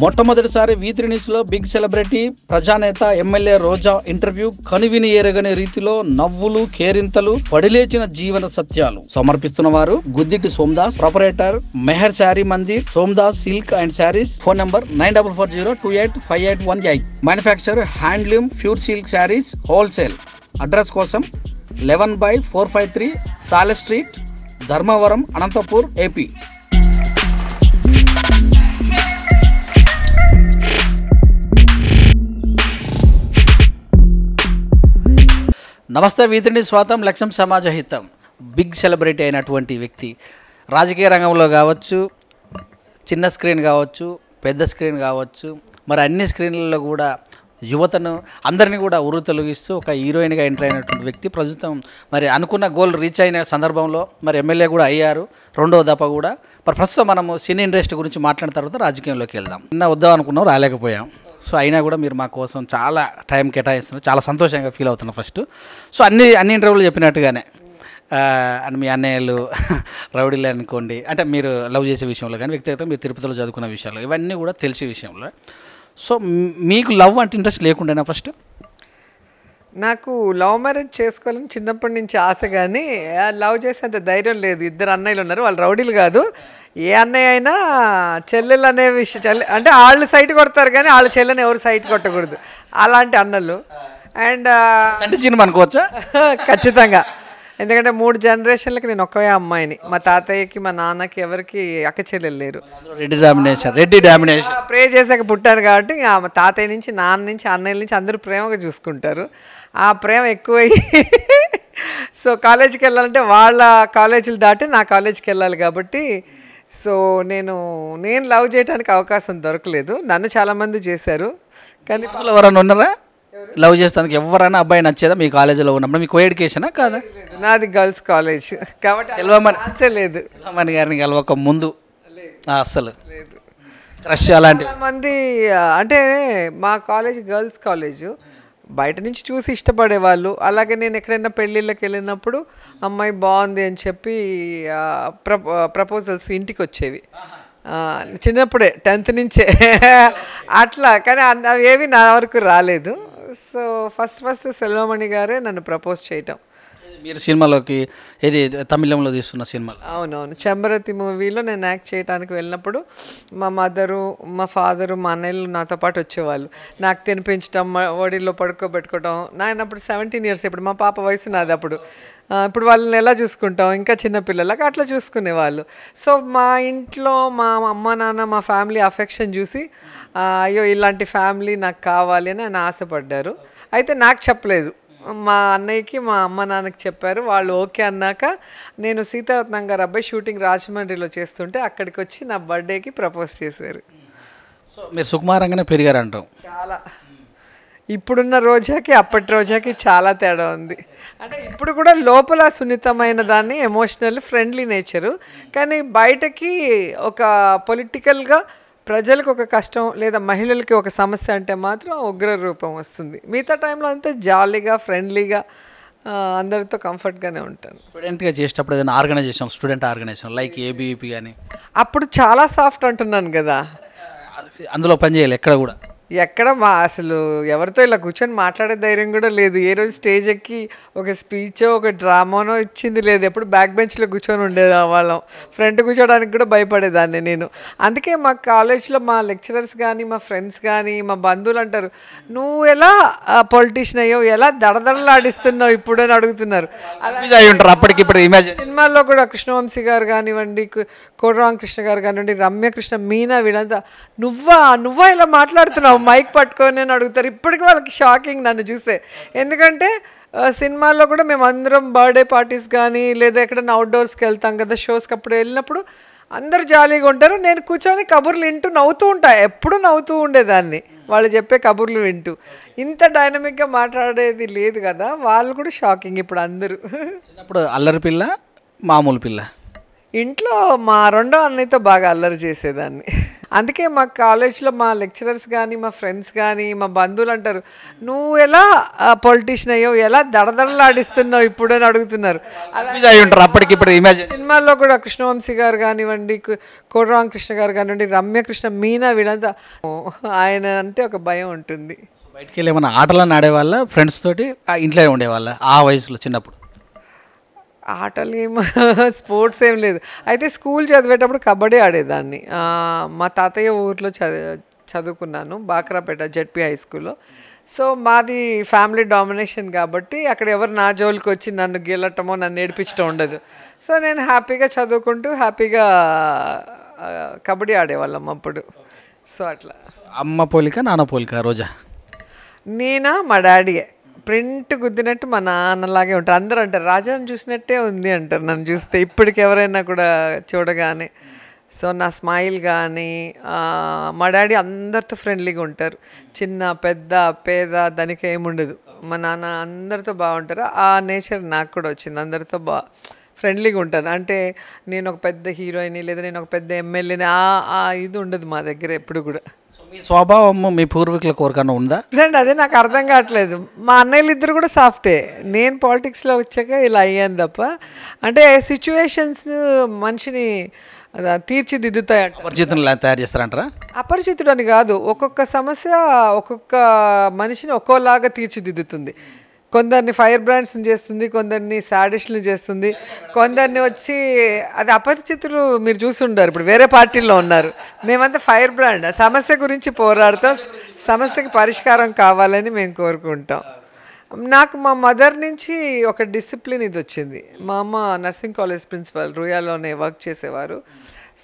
మొట్టమొదటిసారి V3 న్యూస్లో big celebrity ప్రజానేత ఎమ్మెల్యే రోజా ఇంటర్వ్యూ కనువిని ఎరగని రీతిలో నవ్వులు కేరింతలు పడిలేచిన జీవన సత్యాలు సమర్పిస్తున్న వారు Gudditi Somadas proprietor Meher Saree Mandir Somadas silk and sarees phone number 9440285818 manufacture handloom pure silk sarees wholesale address కోసం 11/453 సాలె స్ట్రీట్ ధర్మవరం అనంతపూర్ AP. నమస్తే V3 న్యూస్ స్వాగతం. లక్ష్యం సమాజ హితం. బిగ్ సెలబ్రిటీ అయినటువంటి వ్యక్తి రాజకీయ రంగంలో కావచ్చు, చిన్న స్క్రీన్ కావచ్చు, పెద్ద స్క్రీన్ కావచ్చు, మరి అన్ని స్క్రీన్లలో కూడా యువతను అందరినీ కూడా ఉర్రు తొలగిస్తూ ఒక హీరోయిన్గా ఎంటర్ అయినటువంటి వ్యక్తి ప్రస్తుతం మరి అనుకున్న గోల్ రీచ్ అయిన సందర్భంలో మరి ఎమ్మెల్యే కూడా అయ్యారు రెండో దఫ కూడా. మరి ప్రస్తుతం మనము సినీ ఇండస్ట్రీ గురించి మాట్లాడిన తర్వాత రాజకీయంలోకి వెళ్దాం. నిన్న వద్దాం అనుకున్నాం, రాలేకపోయాం. సో అయినా కూడా మీరు మా కోసం చాలా టైం కేటాయిస్తున్నారు, చాలా సంతోషంగా ఫీల్ అవుతున్నాం ఫస్ట్. సో అన్ని ఇంటర్వ్యూలు చెప్పినట్టుగానే అండ్ మీ అన్నయ్యలు రౌడీలు అనుకోండి, అంటే మీరు లవ్ చేసే విషయంలో కానీ వ్యక్తిగతంగా మీరు తిరుపతిలో చదువుకున్న విషయాలు ఇవన్నీ కూడా తెలిసే విషయంలో. సో మీకు లవ్ అంటే ఇంట్రెస్ట్ లేకుండేనా ఫస్ట్? నాకు లవ్ మ్యారేజ్ చేసుకోవాలని చిన్నప్పటి నుంచి ఆశ, కానీ లవ్ చేసేంత ధైర్యం లేదు. ఇద్దరు అన్నయ్యలు ఉన్నారు, వాళ్ళు రౌడీలు కాదు. ఏ అన్నయ్య అయినా చెల్లెలు అనే విషయం అంటే వాళ్ళు సైట్ కొడతారు కానీ వాళ్ళ చెల్లెని ఎవరు సైట్ కొట్టకూడదు, అలాంటి అన్నలు. అండ్ అంటే సినిమా అనుకోవచ్చా? ఖచ్చితంగా. ఎందుకంటే 3 జనరేషన్లకి నేను ఒకే అమ్మాయిని. మా తాతయ్యకి మా నాన్నకి ఎవరికి అక్క చెల్లెలు లేరు. రెడ్డి డామినేషన్ ప్రే చేసాక పుట్టాను కాబట్టి మా తాతయ్య నుంచి, నాన్న నుంచి, అన్నయ్యల నుంచి అందరూ ప్రేమగా చూసుకుంటారు. ఆ ప్రేమ ఎక్కువయ్యి సో కాలేజీకి వెళ్ళాలంటే వాళ్ళ కాలేజీలు దాటి నా కాలేజీకి వెళ్ళాలి కాబట్టి సో నేను లవ్ చేయడానికి అవకాశం దొరకలేదు. నన్ను చాలామంది చేశారు కానీ ఎవరైనా ఉన్నారా లవ్ చేస్తానికి? ఎవరైనా అబ్బాయి నచ్చేదా మీ కాలేజీలో ఉన్నప్పుడు? మీ కో ఎడ్యుకేషనా కాదా? నాది గర్ల్స్ కాలేజ్ కాబట్టి లేదు. సెల్వమణి గారిని కలవక ముందు అస్సలు లేదు క్రష్ అలాంటి మంది. అంటే మా కాలేజ్ గర్ల్స్ కాలేజు, బయట నుంచి చూసి ఇష్టపడేవాళ్ళు. అలాగే నేను ఎక్కడైనా పెళ్ళిళ్ళకి వెళ్ళినప్పుడు అమ్మాయి బాగుంది అని చెప్పి ప్రపోజల్స్ ఇంటికి వచ్చేవి చిన్నప్పుడే, 10th నుంచే అట్లా. కానీ అవి ఏవి నా వరకు రాలేదు. సో ఫస్ట్ సెల్వమణి గారే నన్ను ప్రపోజ్ చేయటం. మీరు సినిమాలోకి ఏది తమిళంలో తీస్తున్న సినిమాలు? అవునవును, చెంబరతి మూవీలో నేను యాక్ట్ చేయడానికి వెళ్ళినప్పుడు మా మదరు, మా ఫాదరు, మా అన్నయ్యలు నాతో పాటు వచ్చేవాళ్ళు. నాకు తినిపించడం, ఒడిలో పడుకోబెట్టుకోవడం. నాయనప్పుడు 17 years, ఇప్పుడు మా పాప వయసు నాది అప్పుడు. ఇప్పుడు వాళ్ళని ఎలా చూసుకుంటాం, ఇంకా చిన్నపిల్లలకి అట్లా చూసుకునేవాళ్ళు. సో మా ఇంట్లో మా అమ్మ నాన్న, మా ఫ్యామిలీ అఫెక్షన్ చూసి అయ్యో ఇలాంటి ఫ్యామిలీ నాకు కావాలి అని ఆయన ఆశపడ్డారు. అయితే నాకు చెప్పలేదు, మా అన్నయ్యకి మా అమ్మ నాన్నకి చెప్పారు. వాళ్ళు ఓకే అన్నాక నేను సీతారత్నం గారు అబ్బాయి షూటింగ్ రాజమండ్రిలో చేస్తుంటే అక్కడికి వచ్చి నా బర్త్డేకి ప్రపోజ్ చేశారు. సో మీరు సుకుమారంగానే పెరిగారంటాం. చాలా. ఇప్పుడున్న రోజాకి అప్పటి రోజాకి చాలా తేడా ఉంది. అంటే ఇప్పుడు కూడా లోపల సున్నితమైన దాన్ని, ఎమోషనల్ ఫ్రెండ్లీ నేచరు, కానీ బయటకి ఒక పొలిటికల్గా ప్రజలకు ఒక కష్టం లేదా మహిళలకి ఒక సమస్య అంటే మాత్రం ఉగ్ర రూపం వస్తుంది. మిగతా టైంలో అంతా జాలీగా ఫ్రెండ్లీగా అందరితో కంఫర్ట్గానే ఉంటాను. స్టూడెంట్గా చేసేటప్పుడు ఏదైనా organization, student organization like ABVP కానీ అప్పుడు చాలా సాఫ్ట్ అంటున్నాను కదా, అందులో పని చేయాలి ఎక్కడ కూడా. ఎక్కడ అసలు ఎవరితో ఇలా కూర్చొని మాట్లాడే ధైర్యం కూడా లేదు. ఏ రోజు స్టేజ్ ఎక్కి ఒక స్పీచో ఒక డ్రామానో ఇచ్చింది లేదు. ఎప్పుడు బ్యాక్ బెంచ్లో కూర్చొని ఉండేది వాళ్ళం. ఫ్రంట్ కూర్చోడానికి కూడా భయపడేదాన్ని నేను. అందుకే మా కాలేజ్లో మా లెక్చరర్స్ కానీ, మా ఫ్రెండ్స్ కానీ, మా బంధువులు అంటారు, నువ్వు ఎలా పొలిటీషియన్ అయ్యో, ఎలా దడదడలాడిస్తున్నావు ఇప్పుడు అని అడుగుతున్నారు. అప్పటికిప్పుడు సినిమాల్లో కూడా కృష్ణవంశీ గారు కానివ్వండి, కోటరామకృష్ణ గారు కానివ్వండి, రమ్యకృష్ణ, మీనా, వీళ్ళంతా నువ్వా ఇలా మాట్లాడుతున్నావు మైక్ పట్టుకొని అని అడుగుతారు. ఇప్పటికీ వాళ్ళకి షాకింగ్ నన్ను చూస్తే. ఎందుకంటే సినిమాల్లో కూడా మేము అందరం బర్త్డే పార్టీస్ కానీ లేదా ఎక్కడైనా అవుట్డోర్స్కి వెళ్తాం కదా, షోస్కి అప్పుడు వెళ్ళినప్పుడు అందరూ జాలీగా ఉంటారు. నేను కూర్చొని కబుర్లు వింటూ నవ్వుతూ ఉంటా. ఎప్పుడు నవ్వుతూ ఉండేదాన్ని వాళ్ళు చెప్పే కబుర్లు వింటూ. ఇంత డైనమిక్గా మాట్లాడేది లేదు కదా, వాళ్ళు కూడా షాకింగ్ ఇప్పుడు అందరూ. చిన్నప్పుడు అల్లరి పిల్ల, మామూలు పిల్ల ఇంట్లో మా రెండో అన్నయ్యతో బాగా అల్లరి చేసేదాన్ని. అందుకే మా కాలేజ్లో మా లెక్చరర్స్ కానీ మా ఫ్రెండ్స్ కానీ మా బంధువులు అంటారు, నువ్వు ఎలా పొలిటీషియన్ అయ్యావు, ఎలా దడదడలాడిస్తున్నావు ఇప్పుడు అని అడుగుతున్నారు. అప్పటికిప్పుడు ఇమాజిన్ సినిమాల్లో కూడా కృష్ణవంశీ గారు కానివ్వండి, కోటరామకృష్ణ గారు కానివ్వండి, రమ్యకృష్ణ, మీనా, వీళ్ళంతా ఆయన అంటే ఒక భయం ఉంటుంది. బయటికి వెళ్ళి ఏమైనా ఆటలను ఆడేవాళ్ళ ఫ్రెండ్స్ తోటి ఇంట్లో ఉండేవాళ్ళ ఆ వయసులో చిన్నప్పుడు? ఆటలు స్పోర్ట్స్ ఏం లేదు. అయితే స్కూల్ చదివేటప్పుడు కబడ్డీ ఆడేదాన్ని. మా తాతయ్య ఊర్లో చదువుకున్నాను, బాక్రాపేట జెడ్పీ హై స్కూల్లో. సో మాది ఫ్యామిలీ డామినేషన్ కాబట్టి అక్కడ ఎవరు నా జోలికి వచ్చి నన్ను గెలటమో నన్ను ఏడిపించడం ఉండదు. సో నేను హ్యాపీగా చదువుకుంటూ హ్యాపీగా కబడ్డీ ఆడేవాళ్ళం అప్పుడు. సో అట్లా. అమ్మ పోలిక నాన్న పోలిక రోజా? నేనా మా డాడీయే ప్రింట్ గుద్దినట్టు మా నాన్నలాగే ఉంటారు. అందరూ అంటారు రాజాని చూసినట్టే ఉంది అంటారు నన్ను చూస్తే, ఇప్పటికి ఎవరైనా కూడా చూడగానే. సో నా స్మైల్ కానీ, మా డాడీ అందరితో ఫ్రెండ్లీగా ఉంటారు, చిన్న పెద్ద పేద దానికి ఏముండదు. మా నాన్న అందరితో బాగుంటారు. ఆ నేచర్ నాకు కూడా వచ్చింది, అందరితో ఫ్రెండ్లీగా ఉంటాను. అంటే నేను ఒక పెద్ద హీరోయిన్ లేదా నేను ఒక పెద్ద ఎమ్మెల్యేని ఆ ఇది ఉండదు మా దగ్గర ఎప్పుడు కూడా. మీ స్వభావం మీ పూర్వీకుల కోరికన్నా ఉందా? ఫ్రెండ్ అదే నాకు అర్థం కావట్లేదు. మా అన్నయ్యలు ఇద్దరు కూడా సాఫ్టే, నేను పాలిటిక్స్లో వచ్చాక ఇలా అయ్యాను తప్ప. అంటే సిచ్యువేషన్స్ మనిషిని తీర్చిదిద్దుతాయంట. అపరిచితులు తయారు చేస్తారంటారా? అపరిచితుడు అని కాదు, ఒక్కొక్క సమస్య ఒక్కొక్క మనిషిని ఒక్కోలాగా తీర్చిదిద్దుతుంది. కొందరిని ఫైర్ బ్రాండ్స్ని చేస్తుంది, కొందరిని సాడిస్ట్ని చేస్తుంది, కొందరిని వచ్చి అది అపరిచితులు మీరు చూసుంటారు, ఇప్పుడు వేరే పార్టీల్లో ఉన్నారు. మేమంతా ఫైర్ బ్రాండ్, సమస్య గురించి పోరాడుతాం, సమస్యకి పరిష్కారం కావాలని మేము కోరుకుంటాం. నాకు మా మదర్ నుంచి ఒక డిసిప్లిన్ ఇది వచ్చింది. మా అమ్మ నర్సింగ్ కాలేజ్ ప్రిన్సిపల్ రూయాలోనే వర్క్ చేసేవారు.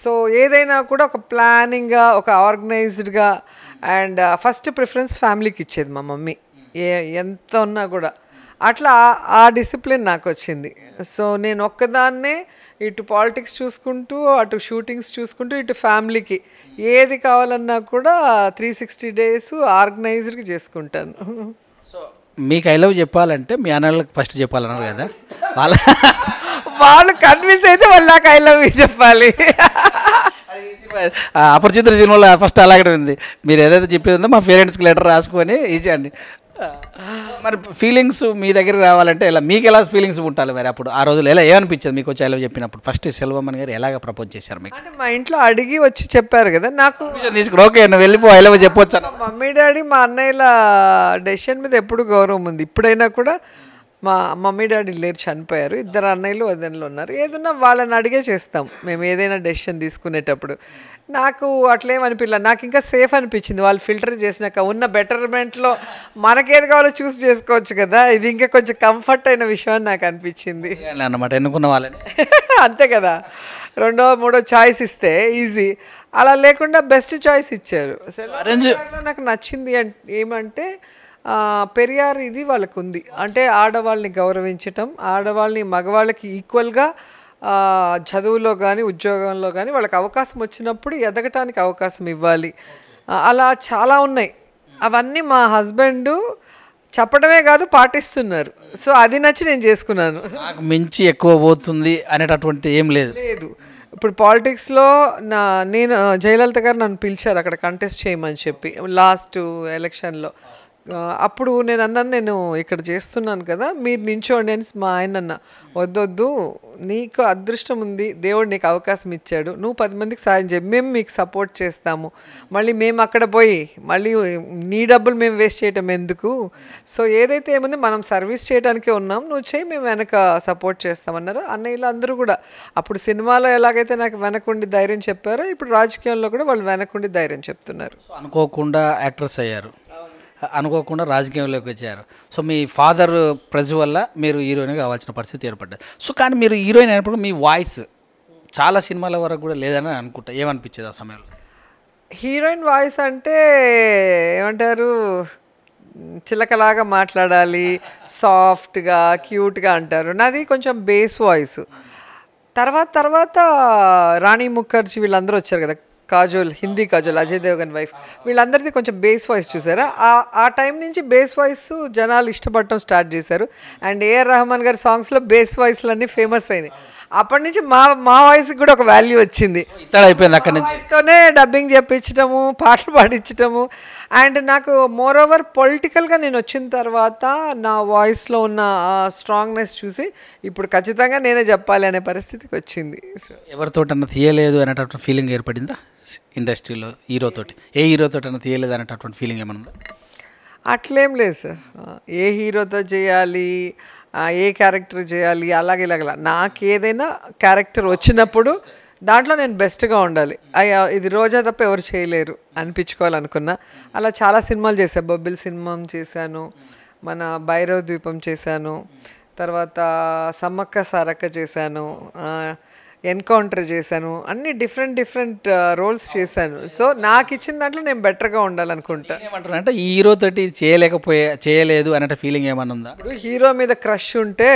సో ఏదైనా కూడా ఒక ప్లానింగ్గా, ఒక ఆర్గనైజ్డ్గా అండ్ ఫస్ట్ ప్రిఫరెన్స్ ఫ్యామిలీకి ఇచ్చేది మా మమ్మీ, ఎంత ఉన్నా కూడా. అట్లా ఆ డిసిప్లిన్ నాకు వచ్చింది. సో నేను ఒక్కదాన్నే ఇటు పాలిటిక్స్ చూసుకుంటూ, అటు షూటింగ్స్ చూసుకుంటూ, ఇటు ఫ్యామిలీకి ఏది కావాలన్నా కూడా 360 days ఆర్గనైజ్డ్గా చేసుకుంటాను. సో మీకు ఐ లవ్ చెప్పాలంటే మీ అన్నలకు ఫస్ట్ చెప్పాలన్నారు కదా, వాళ్ళు కన్విన్స్ అయితే వాళ్ళు నాకు ఐ లవ్ యూ చెప్పాలి. అపరిచితుల సినిమాలో ఫస్ట్ అలాగే ఉంది. మీరు ఏదైతే చెప్పేది ఉందో మా పేరెంట్స్కి లెటర్ రాసుకొని ఇచ్చేయండి. మరి ఫీలింగ్స్ మీ దగ్గర రావాలంటే ఎలా, మీకు ఎలా ఫీలింగ్స్ ఉండాలి మరి? అప్పుడు ఆ రోజులు ఎలా ఏమనిపించేది మీకు వచ్చి ఐ లవ్ చెప్పినప్పుడు? ఫస్ట్ సెల్వమణి గారు ఎలాగ ప్రపోజ్ చేశారు మీకు? అంటే మా ఇంట్లో అడిగి వచ్చి చెప్పారు కదా నాకు. తీసుకుని ఓకే నువ్వు వెళ్ళిపో ఐ లవ్ చెప్పొచ్చు. మమ్మీ డాడీ మా అన్నయ్యల డెసిషన్ మీద ఎప్పుడు గౌరవం ఉంది. ఇప్పుడైనా కూడా మా మమ్మీ డాడీ లేరు, చనిపోయారు. 2 అన్నయ్యలు వదినలు ఉన్నారు. ఏదన్నా వాళ్ళని అడిగే చేస్తాం మేము ఏదైనా డెసిషన్ తీసుకునేటప్పుడు. నాకు అట్లేమనిపించలే, నాకు ఇంకా సేఫ్ అనిపించింది. వాళ్ళు ఫిల్టర్ చేసినాక ఉన్న బెటర్మెంట్లో మనకేది కావాలో చూస్ చేసుకోవచ్చు కదా, ఇది ఇంకా కొంచెం కంఫర్ట్ అయిన విషయం అని నాకు అనిపించింది అన్నమాట. ఎన్నుకున్న వాళ్ళని అంతే కదా, 2వ 3వ చాయిస్ ఇస్తే ఈజీ, అలా లేకుండా బెస్ట్ చాయిస్ ఇచ్చారు. నాకు నచ్చింది ఏమంటే పెరియార్ ఇది వాళ్ళకు ఉంది. అంటే ఆడవాళ్ళని గౌరవించటం, ఆడవాళ్ళని మగవాళ్ళకి ఈక్వల్గా చదువులో కానీ ఉద్యోగంలో కానీ వాళ్ళకి అవకాశం వచ్చినప్పుడు ఎదగటానికి అవకాశం ఇవ్వాలి. అలా చాలా ఉన్నాయి. అవన్నీ మా హస్బెండ్ చెప్పడమే కాదు పాటిస్తున్నారు. సో అది నచ్చి నేను చేసుకున్నాను. నాకు మించి ఎక్కువ పోతుంది అనేటటువంటి ఏం లేదు. ఇప్పుడు పాలిటిక్స్లో నేను జయలలిత గారు నన్ను పిలిచారు అక్కడ కంటెస్ట్ చేయమని చెప్పి లాస్ట్ ఎలక్షన్లో. అప్పుడు నేను అన్నాను, నేను ఇక్కడ చేస్తున్నాను కదా, మీరు నించోండి అని. మా ఆయన అన్న, వద్దొద్దు, నీకు అదృష్టం ఉంది, దేవుడు నీకు అవకాశం ఇచ్చాడు, నువ్వు 10 మందికి సాయం చేయి, మేము మీకు సపోర్ట్ చేస్తాము, మళ్ళీ మేము అక్కడ పోయి మళ్ళీ నీ డబ్బులు మేము వేస్ట్ చేయటం ఎందుకు, సో ఏదైతే ఏముంది మనం సర్వీస్ చేయడానికే ఉన్నాం, నువ్వు చేయి, మేము వెనక సపోర్ట్ చేస్తామన్నారు. అన్నయ్యలు అందరూ కూడా అప్పుడు సినిమాలో ఎలాగైతే నాకు వెనకుండి ధైర్యం చెప్పారో ఇప్పుడు రాజకీయాల్లో కూడా వాళ్ళు వెనకుండి ధైర్యం చెప్తున్నారు. అనుకోకుండా యాక్ట్రెస్ అయ్యారు, అనుకోకుండా రాజకీయంలోకి వచ్చారు. సో మీ ఫాదర్ ప్రెజ్ వల్ల మీరు హీరోయిన్ కావాల్సిన పరిస్థితి ఏర్పడ్డది. సో కానీ మీరు హీరోయిన్ అయినప్పుడు మీ వాయిస్ చాలా సినిమాల వరకు కూడా లేదని అనుకుంటా, ఏమనిపించేది ఆ సమయంలో? హీరోయిన్ వాయిస్ అంటే ఏమంటారు, చిలకలాగా మాట్లాడాలి, సాఫ్ట్గా క్యూట్గా అంటారు. నాది కొంచెం బేస్ వాయిస్. తర్వాత రాణి ముఖర్జీ వీళ్ళందరూ వచ్చారు కదా, కాజోల్, హిందీ కాజోల్, అజయ్ దేవగన్ వైఫ్, వీళ్ళందరిది కొంచెం బేస్ వాయిస్ చూసారా. ఆ టైం నుంచి బేస్ వాయిస్ జనాలు ఇష్టపడటం స్టార్ట్ చేశారు. అండ్ ఏఆర్ రెహమాన్ గారి సాంగ్స్లో బేస్ వాయిస్లన్నీ ఫేమస్ అయినాయి. అప్పటి నుంచి మా వాయిస్కి కూడా ఒక వాల్యూ వచ్చింది. ఇతడు అయిపోయింది అక్కడి నుంచి. వాయిస్తోనే డబ్బింగ్ చెప్పించడము, పాటలు పాడించడము. అండ్ నాకు మోర్ ఓవర్ పొలిటికల్గా నేను వచ్చిన తర్వాత నా వాయిస్లో ఉన్న స్ట్రాంగ్నెస్ చూసి ఇప్పుడు ఖచ్చితంగా నేనే చెప్పాలి అనే పరిస్థితికి వచ్చింది. ఎవరితోటన్నా తీయలేదు అనేటటువంటి ఫీలింగ్ ఏర్పడిందా ఇండస్ట్రీలో హీరోతోటి? ఏ హీరోతోటన్నా తీయలేదు అనేటటువంటి ఫీలింగ్ ఏమన్నా ఉందా? అట్లేం లేదు సార్. ఏ హీరోతో చేయాలి, ఏ క్యారెక్టర్ చేయాలి, అలాగే ఇలాగలా నాకు ఏదైనా క్యారెక్టర్ వచ్చినప్పుడు దాంట్లో నేను బెస్ట్గా ఉండాలి. అయ్యా ఇది రోజా తప్ప ఎవరు చేయలేరు అనిపించుకోవాలనుకున్నా. అలా చాలా సినిమాలు చేశాను. బొబ్బిల్ సినిమా చేశాను, మన భైరవ ద్వీపం చేశాను, తర్వాత సమ్మక్క సారక్క చేశాను, ఎన్కౌంటర్ చేశాను. అన్ని డిఫరెంట్ రోల్స్ చేశాను. సో నాకు ఇచ్చిన దాంట్లో నేను బెటర్గా ఉండాలనుకుంటా. ఏమంటారు అంటే ఈ హీరో తోటి చేయలేదు అనే ఫీలింగ్ ఏమన్నా ఉందా? ఇప్పుడు హీరో మీద క్రష్ ఉంటే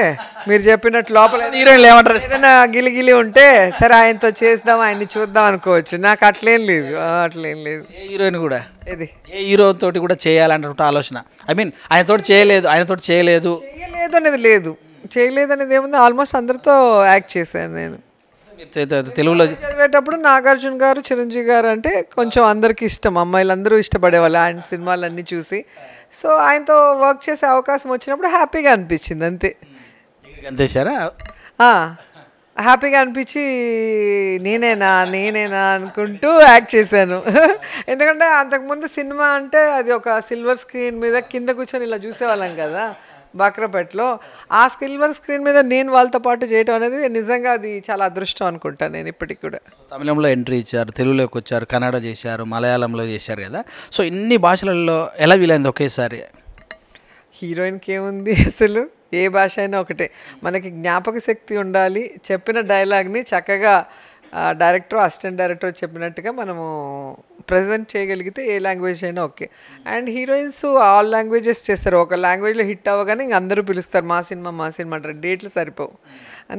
మీరు చెప్పినట్టు లోపల హీరోయిన్లు ఏమంటారు? ఏదైనా గిలిగిలి ఉంటే సరే ఆయనతో చేద్దాం, ఆయన్ని చూద్దాం అనుకోవచ్చు. నాకు అట్లేం లేదు. ఏ హీరోయిన్ కూడా ఇది ఏ హీరో తోటి కూడా చేయాలన్నటువంటి ఆలోచన, ఐ మీన్ ఆయనతోటి చేయలేదు చేయలేదు అనేది లేదు. చేయలేదు అనేది ఏముంది, ఆల్మోస్ట్ అందరితో యాక్ట్ చేశాను నేను. తెలుగులో చదివేటప్పుడు నాగార్జున గారు, చిరంజీవి గారు అంటే కొంచెం అందరికి ఇష్టం, అమ్మాయిలందరూ ఇష్టపడేవాళ్ళు ఆయన సినిమాలన్నీ చూసి. సో ఆయనతో వర్క్ చేసే అవకాశం వచ్చినప్పుడు హ్యాపీగా అనిపించింది అంతే. అంతేశారా? హ్యాపీగా అనిపించి నేనేనా అనుకుంటూ యాక్ట్ చేశాను. ఎందుకంటే అంతకుముందు సినిమా అంటే అది ఒక సిల్వర్ స్క్రీన్ మీద కింద కూర్చొని ఇలా చూసేవాళ్ళం కదా బాక్రపేటలో. ఆ సిల్వర్ స్క్రీన్ మీద నేను వాళ్ళతో పాటు చేయటం అనేది నిజంగా అది చాలా అదృష్టం అనుకుంటాను నేను ఇప్పటికి కూడా. తమిళంలో ఎంట్రీ ఇచ్చారు, తెలుగులోకి వచ్చారు, కన్నడ చేశారు, మలయాళంలో చేశారు కదా. సో ఇన్ని భాషలలో ఎలా వీలైంది ఒకేసారి? హీరోయిన్కి ఏముంది అసలు, ఏ భాష అయినా ఒకటే. మనకి జ్ఞాపక శక్తి ఉండాలి, చెప్పిన డైలాగ్ని చక్కగా డైరెక్టర్, అసిస్టెంట్ డైరెక్టర్ చెప్పినట్టుగా మనము ప్రజెంట్ చేయగలిగితే ఏ లాంగ్వేజ్ అయినా okay. And heroines all languages చేస్తారు. ఒక లాంగ్వేజ్లో హిట్ అవ్వగానే ఇంక అందరూ పిలుస్తారు మా సినిమా అంటారు. డేట్లు సరిపోవు.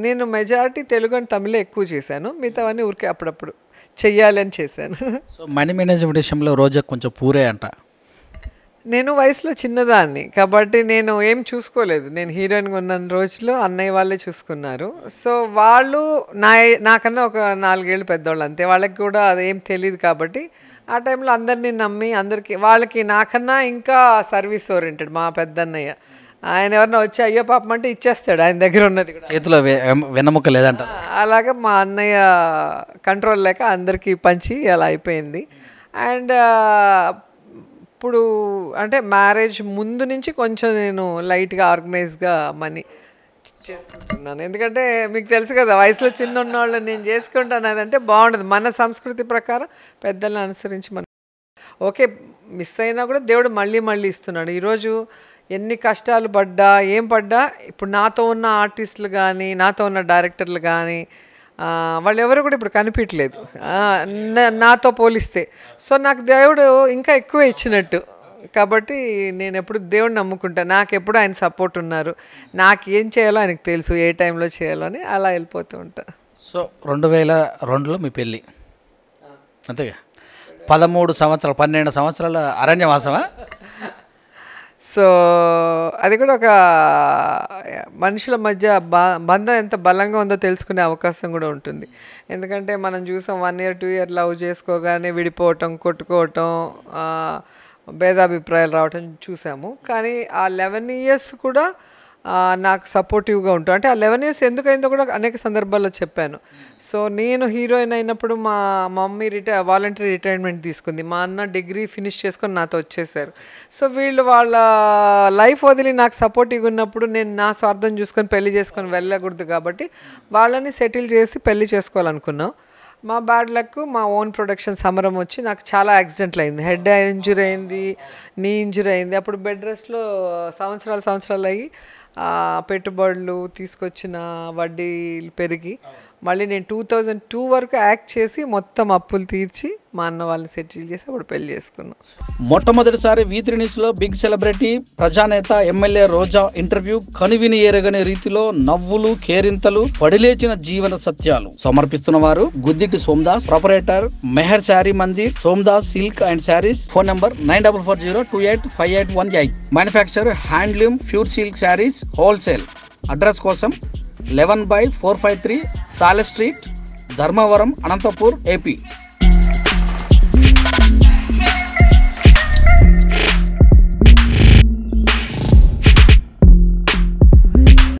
నేను మెజారిటీ తెలుగు అండ్ తమిళే ఎక్కువ చేశాను, మిగతావన్నీ ఊరికే అప్పుడప్పుడు చెయ్యాలని చేశాను. సో మనీ మేనేజ్మెంట్ విషయంలో రోజా కొంచెం పూరే అంట. నేను వయసులో చిన్నదాన్ని కాబట్టి నేను ఏం చూసుకోలేదు. నేను హీరోయిన్గా ఉన్న రోజులు అన్నయ్య వాళ్ళే చూసుకున్నారు. సో వాళ్ళు నాకన్నా ఒక 4 ఏళ్ళు పెద్దవాళ్ళు అంతే. వాళ్ళకి కూడా అదేం తెలియదు కాబట్టి ఆ టైంలో అందరినీ నమ్మి వాళ్ళకి నాకన్నా ఇంకా సర్వీస్ ఓరియంటెడ్ మా పెద్దన్నయ్య. ఆయన ఎవరన్నా వచ్చి అయ్యో పాపం అంటే ఇచ్చేస్తాడు, ఆయన దగ్గర ఉన్నది కూడా. చేతిలో వెన్నముక్క లేదంట. అలాగే మా అన్నయ్య కంట్రోల్ లేక అందరికీ పంచి అలా అయిపోయింది. అండ్ ఇప్పుడు అంటే మ్యారేజ్ ముందు నుంచి కొంచెం నేను లైట్గా ఆర్గనైజ్గా మనీ చేసుకుంటున్నాను. ఎందుకంటే మీకు తెలుసు కదా వయసులో చిన్న ఉన్నవాళ్ళు నేను చేసుకుంటాను అదంటే బాగుండదు. మన సంస్కృతి ప్రకారం పెద్దల్ని అనుసరించి మనం ఓకే మిస్ అయినా కూడా దేవుడు మళ్ళీ ఇస్తున్నాడు. ఈరోజు ఎన్ని కష్టాలు పడ్డా ఏం పడ్డా ఇప్పుడు నాతో ఉన్న ఆర్టిస్టులు కానీ నాతో ఉన్న డైరెక్టర్లు కానీ వాళ్ళు ఎవరు కూడా ఇప్పుడు కనిపించలేదు నాతో పోలిస్తే. సో నాకు దేవుడు ఇంకా ఎక్కువ ఇచ్చినట్టు కాబట్టి నేను ఎప్పుడు దేవుడిని నమ్ముకుంటాను. నాకు ఎప్పుడు ఆయన సపోర్ట్ ఉన్నారు, నాకు ఏం చేయాలో ఆయనకు తెలుసు, ఏ టైంలో చేయాలో అని అలా వెళ్ళిపోతూ ఉంటా. సో 2002లో మీ పెళ్ళి అంతేగా, 13 సంవత్సరాలు 12 సంవత్సరాల అరణ్యవాసమా? సో అది కూడా ఒక మనుషుల మధ్య బంధం ఎంత బలంగా ఉందో తెలుసుకునే అవకాశం కూడా ఉంటుంది. ఎందుకంటే మనం చూసాం 1 year 2 year లవ్ చేసుకోగానే విడిపోవటం, కొట్టుకోవటం, భేదాభిప్రాయాలు రావటం చూసాము. కానీ ఆ 11 years కూడా నాకు సపోర్టివ్గా ఉంటాం. అంటే ఆ 11 years ఎందుకైందో కూడా అనేక సందర్భాల్లో చెప్పాను. సో నేను హీరోయిన్ అయినప్పుడు మా మమ్మీ వాలంటరీ రిటైర్మెంట్ తీసుకుంది, మా అన్న డిగ్రీ ఫినిష్ చేసుకొని నాతో వచ్చేసారు. సో వీళ్ళు వాళ్ళ లైఫ్ వదిలి నాకు సపోర్టివ్గా ఉన్నప్పుడు నేను నా స్వార్థం చూసుకొని పెళ్లి చేసుకొని వెళ్ళకూడదు కాబట్టి వాళ్ళని సెటిల్ చేసి పెళ్లి చేసుకోవాలనుకున్నాం. మా బ్యాడ్ లక్ మా ఓన్ ప్రొడక్షన్ సమరం వచ్చి నాకు చాలా యాక్సిడెంట్లు అయింది. హెడ్ ఇంజురీ అయింది, నీ ఇంజురీ అయింది. అప్పుడు బెడ్ రెస్ట్లో సంవత్సరాలు అయ్యి పెట్టుబడులు తీసుకొచ్చిన వడ్డీలు పెరిగి మళ్ళీ నేను 2002 వరకు యాక్ట్ చేసి మొత్తం అప్పులు తీర్చి మా అన్న వాళ్ళని సెటిల్ చేసి అప్పుడు పెళ్లి చేసుకున్నాం. మొట్టమొదటిసారి V3 న్యూస్లో బిగ్ సెలబ్రిటీ ప్రజానేత ఎమ్మెల్యే రోజా ఇంటర్వ్యూ కనివిని ఎరగని రీతిలో నవ్వులు, కేరింతలు, పడిలేచిన జీవన సత్యాలు సమర్పిస్తున్న వారు Gudditi Somadas, proprietor Meher Saree Mandir, Somadas silk and sarees. Phone number 9440285818. Manufacture handloom pure silk sarees wholesale. Address కోసం 11/453 సాలె స్ట్రీట్, ధర్మవరం, అనంతపూర్, ఏపీ.